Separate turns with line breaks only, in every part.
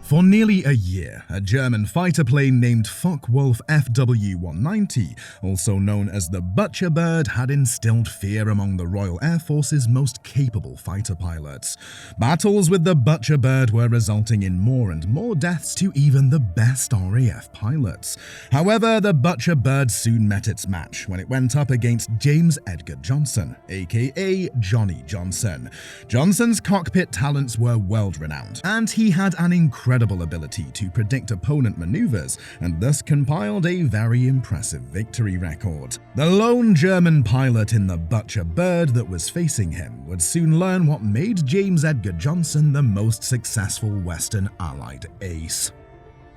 For nearly a year, a German fighter plane named Focke-Wulf FW-190, also known as the Butcher Bird, had instilled fear among the Royal Air Force's most capable fighter pilots. Battles with the Butcher Bird were resulting in more and more deaths to even the best RAF pilots. However, the Butcher Bird soon met its match when it went up against James Edgar Johnson, aka Johnnie Johnson. Johnson's cockpit talents were world-renowned, and he had an incredible ability to predict opponent maneuvers and thus compiled a very impressive victory record. The lone German pilot in the Butcher Bird that was facing him would soon learn what made James Edgar Johnson the most successful Western Allied ace.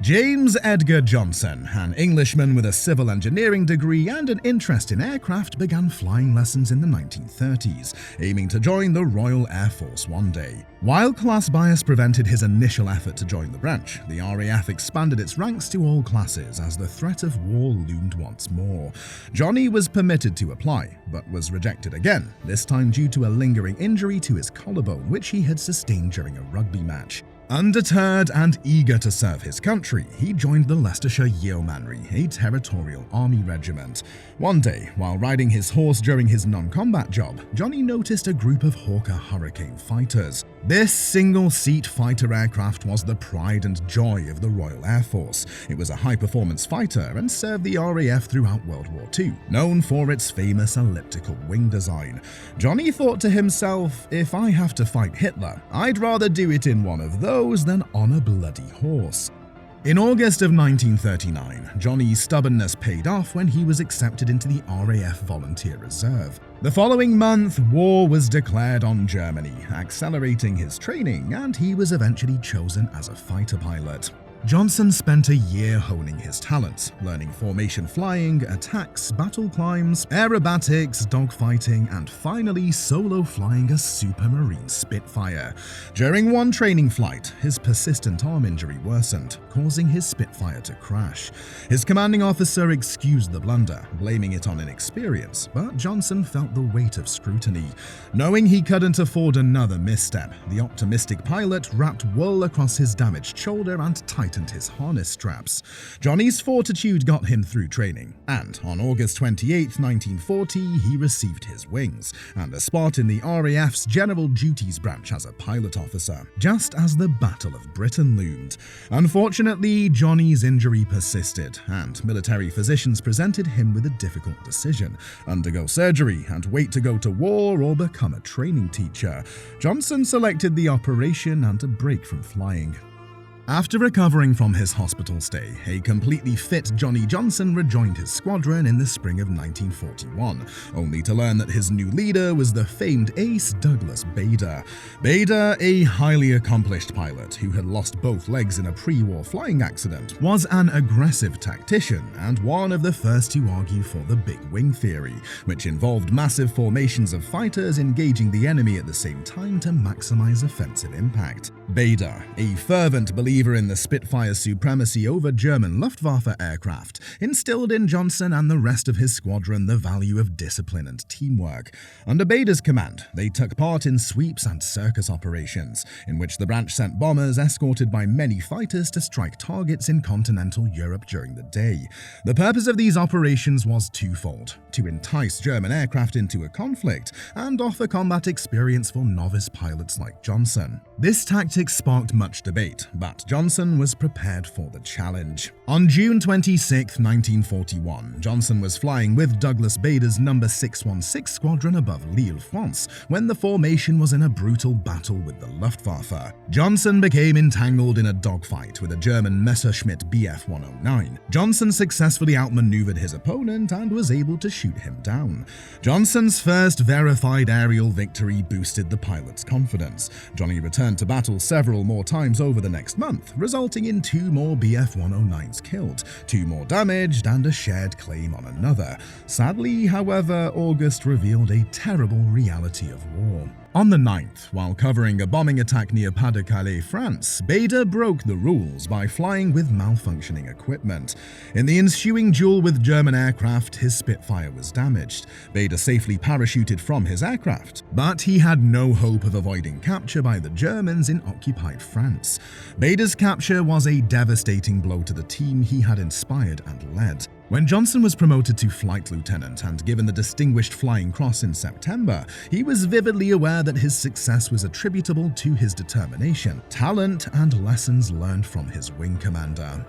James Edgar Johnson, an Englishman with a civil engineering degree and an interest in aircraft, began flying lessons in the 1930s, aiming to join the Royal Air Force one day. While class bias prevented his initial effort to join the branch, the RAF expanded its ranks to all classes as the threat of war loomed once more. Johnny was permitted to apply, but was rejected again, this time due to a lingering injury to his collarbone which he had sustained during a rugby match. Undeterred and eager to serve his country, he joined the Leicestershire Yeomanry, a territorial army regiment. One day, while riding his horse during his non-combat job, Johnny noticed a group of Hawker Hurricane fighters. This single-seat fighter aircraft was the pride and joy of the Royal Air Force. It was a high-performance fighter and served the RAF throughout World War II, known for its famous elliptical wing design. Johnny thought to himself, if I have to fight Hitler, I'd rather do it in one of those than on a bloody horse. In August of 1939, Johnny's stubbornness paid off when he was accepted into the RAF Volunteer Reserve. The following month, war was declared on Germany, accelerating his training, and he was eventually chosen as a fighter pilot. Johnson spent a year honing his talents, learning formation flying, attacks, battle climbs, aerobatics, dogfighting, and finally solo flying a Supermarine Spitfire. During one training flight, his persistent arm injury worsened, causing his Spitfire to crash. His commanding officer excused the blunder, blaming it on inexperience, but Johnson felt the weight of scrutiny. Knowing he couldn't afford another misstep, the optimistic pilot wrapped wool across his damaged shoulder and tightened his harness straps. Johnny's fortitude got him through training, and on August 28, 1940, he received his wings and a spot in the RAF's General Duties branch as a pilot officer, just as the Battle of Britain loomed. Unfortunately, Johnny's injury persisted, and military physicians presented him with a difficult decision: undergo surgery and wait to go to war or become a training teacher. Johnson selected the operation and a break from flying. After recovering from his hospital stay, a completely fit Johnnie Johnson rejoined his squadron in the spring of 1941, only to learn that his new leader was the famed ace Douglas Bader. Bader, a highly accomplished pilot who had lost both legs in a pre-war flying accident, was an aggressive tactician and one of the first to argue for the big wing theory, which involved massive formations of fighters engaging the enemy at the same time to maximize offensive impact. Bader, a fervent believer in the Spitfire's supremacy over German Luftwaffe aircraft, instilled in Johnson and the rest of his squadron the value of discipline and teamwork. Under Bader's command, they took part in sweeps and circus operations, in which the branch sent bombers escorted by many fighters to strike targets in continental Europe during the day. The purpose of these operations was twofold: to entice German aircraft into a conflict and offer combat experience for novice pilots like Johnson. This tactic sparked much debate, but Johnson was prepared for the challenge. On June 26, 1941, Johnson was flying with Douglas Bader's No. 616 Squadron above Lille, France, when the formation was in a brutal battle with the Luftwaffe. Johnson became entangled in a dogfight with a German Messerschmitt Bf 109. Johnson successfully outmaneuvered his opponent and was able to shoot him down. Johnson's first verified aerial victory boosted the pilot's confidence. Johnny returned to battle several more times over the next month, resulting in 2 more Bf 109s killed, 2 more damaged, and a shared claim on another. Sadly, however, August revealed a terrible reality of war. On the 9th, while covering a bombing attack near Pas-de-Calais, France, Bader broke the rules by flying with malfunctioning equipment. In the ensuing duel with German aircraft, his Spitfire was damaged. Bader safely parachuted from his aircraft, but he had no hope of avoiding capture by the Germans in occupied France. Bader's capture was a devastating blow to the team he had inspired and led. When Johnson was promoted to flight lieutenant and given the Distinguished Flying Cross in September, he was vividly aware that his success was attributable to his determination, talent, and lessons learned from his wing commander.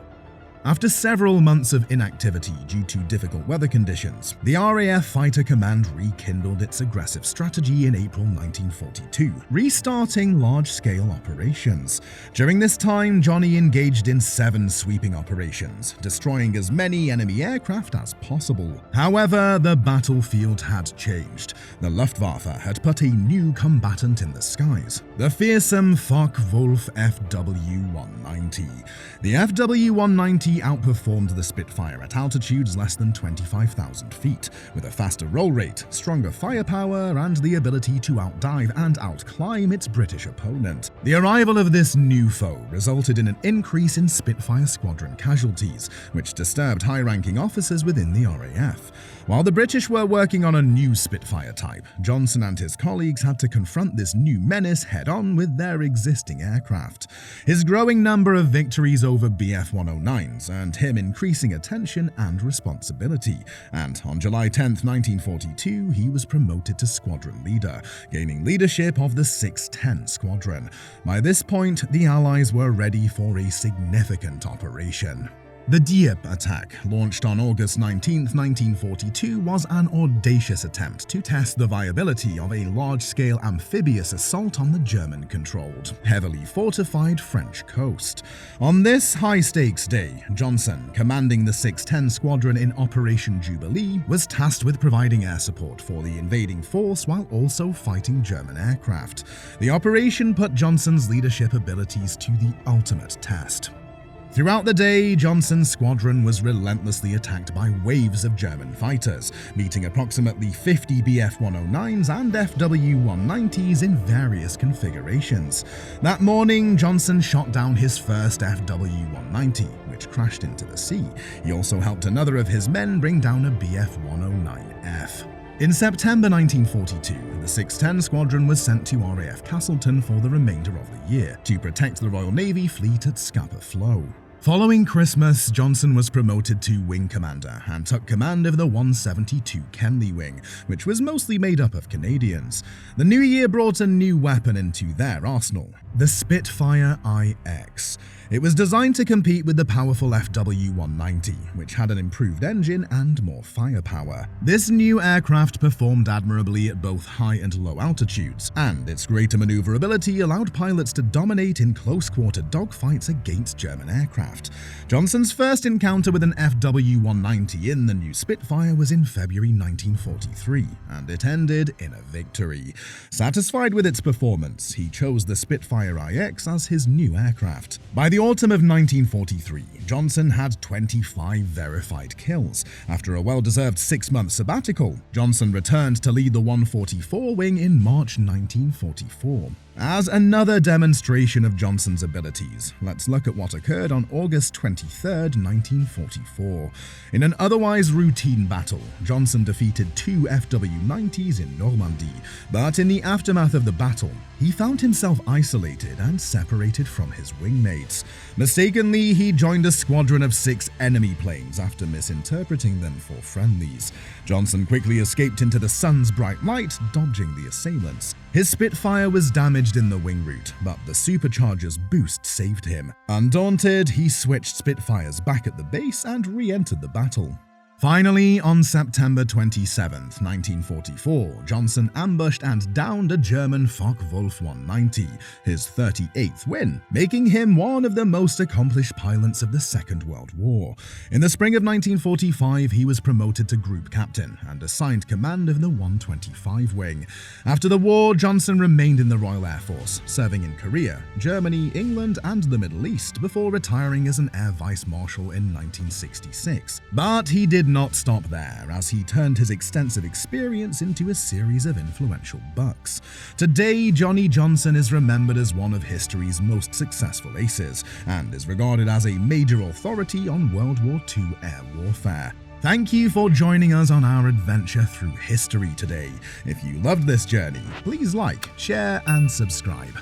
After several months of inactivity due to difficult weather conditions, the RAF Fighter Command rekindled its aggressive strategy in April 1942, restarting large-scale operations. During this time, Johnnie engaged in 7 sweeping operations, destroying as many enemy aircraft as possible. However, the battlefield had changed. The Luftwaffe had put a new combatant in the skies, the fearsome Focke-Wulf FW-190. The FW-190 outperformed the Spitfire at altitudes less than 25,000 feet, with a faster roll rate, stronger firepower, and the ability to outdive and outclimb its British opponent. The arrival of this new foe resulted in an increase in Spitfire squadron casualties, which disturbed high-ranking officers within the RAF. While the British were working on a new Spitfire type, Johnson and his colleagues had to confront this new menace head-on with their existing aircraft. His growing number of victories over Bf-109s earned him increasing attention and responsibility, and on July 10, 1942, he was promoted to squadron leader, gaining leadership of the 610 Squadron. By this point, the Allies were ready for a significant operation. The Dieppe attack, launched on August 19, 1942, was an audacious attempt to test the viability of a large-scale amphibious assault on the German-controlled, heavily fortified French coast. On this high-stakes day, Johnson, commanding the 610 Squadron in Operation Jubilee, was tasked with providing air support for the invading force while also fighting German aircraft. The operation put Johnson's leadership abilities to the ultimate test. Throughout the day, Johnson's squadron was relentlessly attacked by waves of German fighters, meeting approximately 50 Bf-109s and FW-190s in various configurations. That morning, Johnson shot down his first FW-190, which crashed into the sea. He also helped another of his men bring down a Bf-109F. In September 1942, the 610 Squadron was sent to RAF Castleton for the remainder of the year to protect the Royal Navy fleet at Scapa Flow. Following Christmas, Johnson was promoted to wing commander and took command of the 172 Kenley Wing, which was mostly made up of Canadians. The new year brought a new weapon into their arsenal, the Spitfire IX. It was designed to compete with the powerful FW-190, which had an improved engine and more firepower. This new aircraft performed admirably at both high and low altitudes, and its greater maneuverability allowed pilots to dominate in close-quarter dogfights against German aircraft. Johnson's first encounter with an FW-190 in the new Spitfire was in February 1943, and it ended in a victory. Satisfied with its performance, he chose the Spitfire IX as his new aircraft. By the autumn of 1943, Johnson had 25 verified kills. After a well-deserved 6-month sabbatical, Johnson returned to lead the 144 wing in March 1944. As another demonstration of Johnson's abilities, let's look at what occurred on August 23, 1944. In an otherwise routine battle, Johnson defeated 2 FW-90s in Normandy, but in the aftermath of the battle, he found himself isolated and separated from his wingmates. Mistakenly, he joined a squadron of 6 enemy planes after misinterpreting them for friendlies. Johnson quickly escaped into the sun's bright light, dodging the assailants. His Spitfire was damaged in the wing root, but the supercharger's boost saved him. Undaunted, he switched Spitfires back at the base and re-entered the battle. Finally, on September 27, 1944, Johnson ambushed and downed a German Focke-Wulf 190, his 38th win, making him one of the most accomplished pilots of the Second World War. In the spring of 1945, he was promoted to group captain and assigned command of the 125 wing. After the war, Johnson remained in the Royal Air Force, serving in Korea, Germany, England, and the Middle East before retiring as an Air Vice-Marshal in 1966. But he did did not stop there, as he turned his extensive experience into a series of influential bucks. Today, Johnnie Johnson is remembered as one of history's most successful aces, and is regarded as a major authority on World War II air warfare. Thank you for joining us on our adventure through history today. If you loved this journey, please like, share, and subscribe.